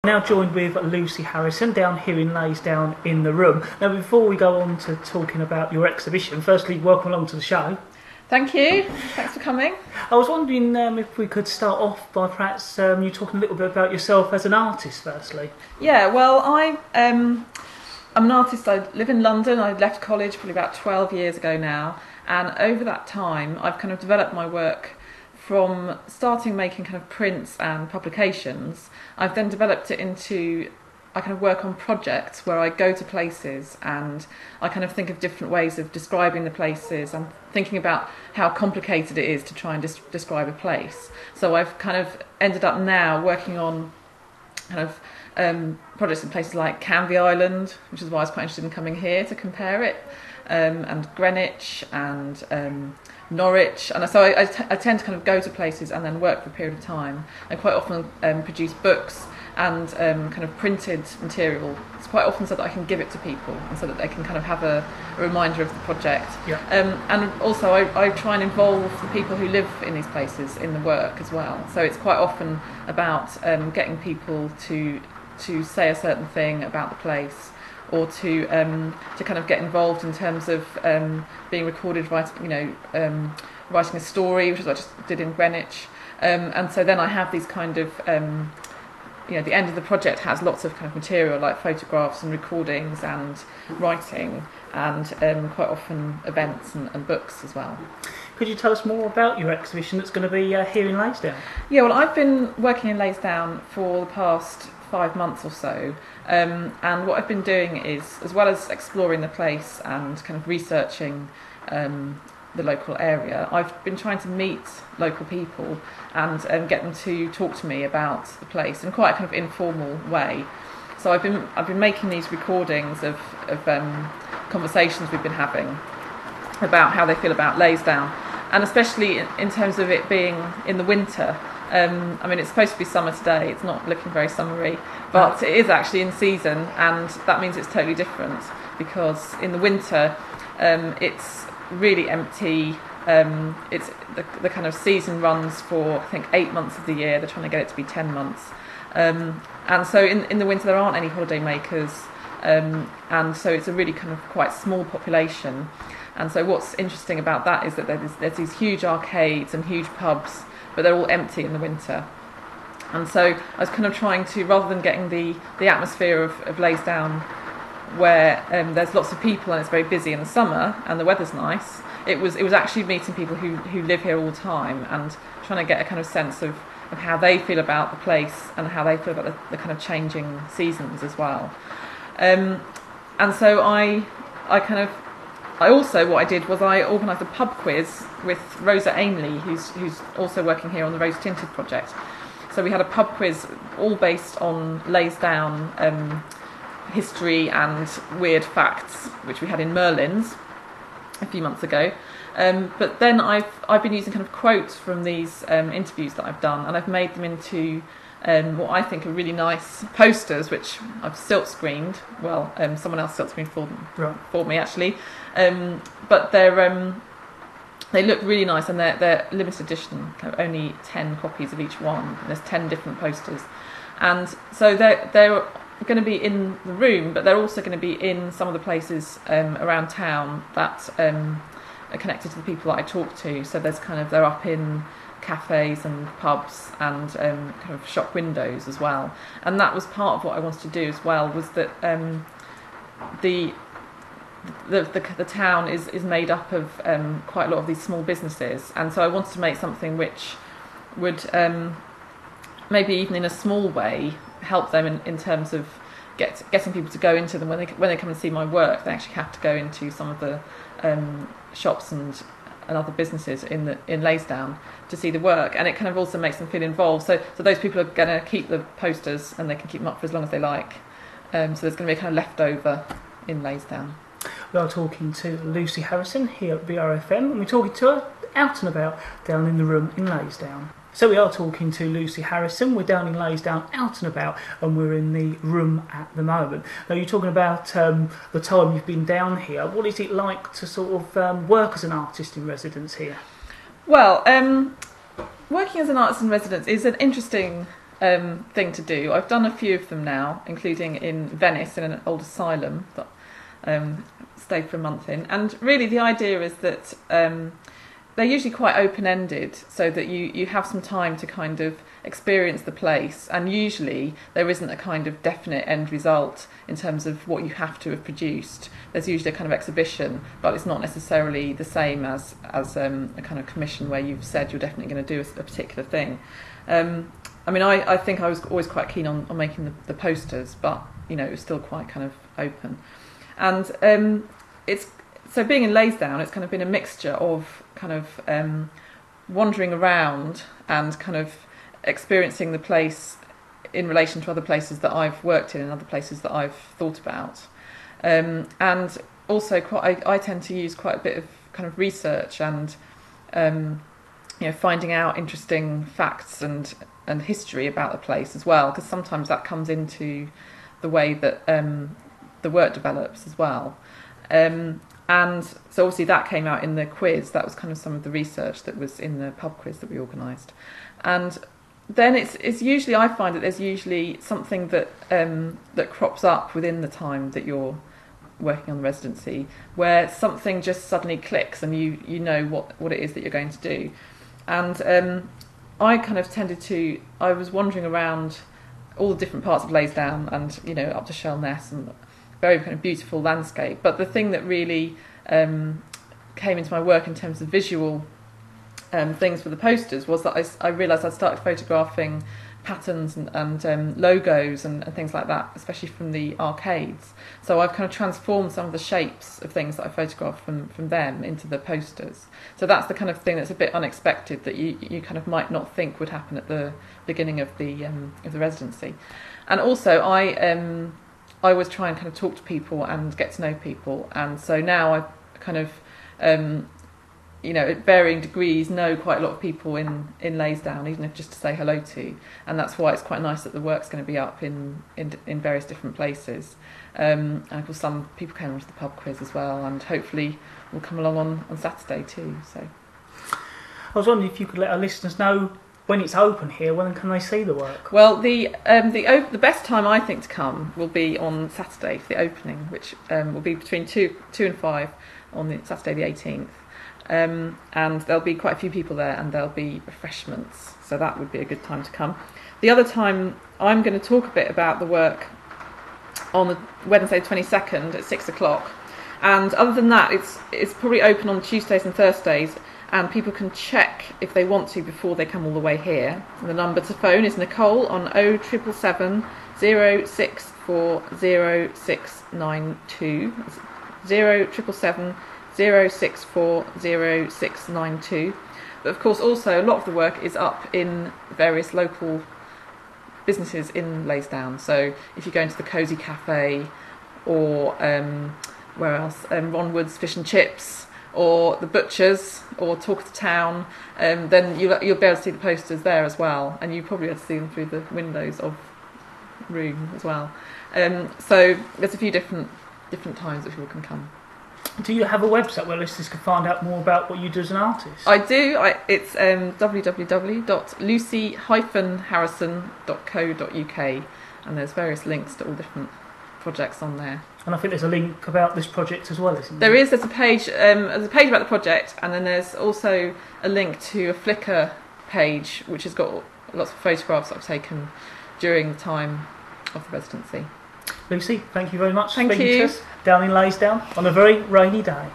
Now joined with Lucy Harrison down here in Leysdown in the room. Now before we go on to talking about your exhibition, firstly welcome along to the show. Thank you, thanks for coming. I was wondering if we could start off by perhaps you talking a little bit about yourself as an artist firstly. Yeah, well I'm an artist. I live in London. I left college probably about 12 years ago now, and over that time I've kind of developed my work from starting making kind of prints and publications. I've then developed it into, I kind of work on projects where I go to places and I kind of think of different ways of describing the places. I'm thinking about how complicated it is to try and describe a place. So I've kind of ended up now working on kind of projects in places like Canvey Island, which is why I was quite interested in coming here to compare it, and Greenwich and Norwich, and so I tend to kind of go to places and then work for a period of time. I quite often produce books and kind of printed material. It's quite often so that I can give it to people and so that they can kind of have a reminder of the project. Yeah. And also I try and involve the people who live in these places in the work as well. So it's quite often about getting people to say a certain thing about the place, or to kind of get involved in terms of being recorded, writing a story, which is what I just did in Greenwich. And so then I have these kind of, the end of the project has lots of kind of material like photographs and recordings and writing and quite often events and books as well. Could you tell us more about your exhibition that's going to be here in Leysdown? Yeah, well, I've been working in Leysdown for the past 5 months or so, and what I've been doing is, as well as exploring the place and kind of researching the local area, I've been trying to meet local people and get them to talk to me about the place in quite a kind of informal way. So I've been making these recordings of conversations we've been having about how they feel about Leysdown, and especially in terms of it being in the winter. I mean, it's supposed to be summer today, it's not looking very summery, but it is actually in season, and that means it's totally different, because in the winter it's really empty. It's the kind of season runs for, I think, 8 months of the year. They're trying to get it to be 10 months. And so in the winter there aren't any holiday makers, and so it's a really kind of quite small population. And so what's interesting about that is that there's these huge arcades and huge pubs, but they're all empty in the winter. And so I was kind of trying to, rather than getting the atmosphere of Leysdown where there's lots of people and it's very busy in the summer and the weather's nice, it was actually meeting people who live here all the time and trying to get a kind of sense of how they feel about the place and how they feel about the kind of changing seasons as well. And so I also, what I did was I organised a pub quiz with Rosa Ainley, who's also working here on the Rose Tinted project. So we had a pub quiz all based on Leysdown history and weird facts, which we had in Merlin's a few months ago. But then I've been using kind of quotes from these interviews that I've done, and I've made them into what I think are really nice posters, which I've silk screened. Well, someone else silk screened for me actually, but they look really nice, and they're limited edition, kind of only 10 copies of each one. There's 10 different posters, and so they're going to be in the room, but they're also going to be in some of the places around town that are connected to the people that I talk to. So they're up in cafes and pubs and kind of shop windows as well. And that was part of what I wanted to do as well, was that the town is made up of quite a lot of these small businesses, and so I wanted to make something which would maybe even in a small way help them in terms of getting people to go into them when they come and see my work. They actually have to go into some of the shops and other businesses in Leysdown to see the work, and it kind of also makes them feel involved. So those people are going to keep the posters and they can keep them up for as long as they like. So there's going to be a kind of leftover in Leysdown. We are talking to Lucy Harrison here at BRFM, and we're talking to her out and about down in the room in Leysdown. So we are talking to Lucy Harrison. We're down in Leysdown, out and about, and we're in the room at the moment. Now, you're talking about the time you've been down here. What is it like to sort of work as an artist in residence here? Well, working as an artist in residence is an interesting thing to do. I've done a few of them now, including in Venice in an old asylum that stayed for a month in. And really the idea is that they're usually quite open-ended, so that you have some time to kind of experience the place, and usually there isn't a kind of definite end result in terms of what you have to have produced. There's usually a kind of exhibition, but it's not necessarily the same as a kind of commission where you've said you're definitely going to do a particular thing. I mean, I think I was always quite keen on making the posters, but it was still quite kind of open. And so being in Leysdown, it's kind of been a mixture of kind of wandering around and kind of experiencing the place in relation to other places that I've worked in and other places that I've thought about. And also I tend to use quite a bit of kind of research and finding out interesting facts and history about the place as well, because sometimes that comes into the way that the work develops as well. And so obviously that came out in the quiz. That was kind of some of the research that was in the pub quiz that we organised. And then it's usually, I find that there's usually something that crops up within the time that you're working on the residency, where something just suddenly clicks and you know what it is that you're going to do. And I kind of I was wandering around all the different parts of Leysdown and up to Shellness, and very kind of beautiful landscape. But the thing that really came into my work in terms of visual things for the posters was that I realised I'd started photographing patterns and logos and things like that, especially from the arcades. So I've kind of transformed some of the shapes of things that I photographed from them into the posters. So that's the kind of thing that's a bit unexpected, that you kind of might not think would happen at the beginning of the residency. And also I always try and kind of talk to people and get to know people, and so now I kind of at varying degrees know quite a lot of people in Leysdown, even if just to say hello to, and that's why it's quite nice that the work's going to be up in various different places. And of course some people came onto the pub quiz as well, and hopefully will come along on Saturday too. So I was wondering if you could let our listeners know when it's open here, when can they see the work? Well, the best time I think to come will be on Saturday for the opening, which will be between 2 and 5 on the Saturday the 18th. And there'll be quite a few people there, and there'll be refreshments, so that would be a good time to come. The other time, I'm going to talk a bit about the work on the Wednesday 22nd at 6 o'clock, and other than that it's probably open on Tuesdays and Thursdays, and people can check if they want to before they come all the way here. And the number to phone is Nicole on 0777 064 0692, 0777 064 0692. But of course also a lot of the work is up in various local businesses in Leysdown. So if you go into the Cosy Cafe, or where else, Ron Wood's Fish and Chips, or the Butchers, or Talk of the Town, then you'll be able to see the posters there as well, and you probably be able to see them through the windows of room as well. So there's a few different times that people can come. Do you have a website where listeners can find out more about what you do as an artist? I do. It's www.lucy-harrison.co.uk, and there's various links to all different projects on there. And I think there's a link about this project as well, isn't there? There's a page. There's a page about the project, and then there's also a link to a Flickr page which has got lots of photographs that I've taken during the time of the residency. Lucy, thank you very much for speaking to us down in Leysdown on a very rainy day.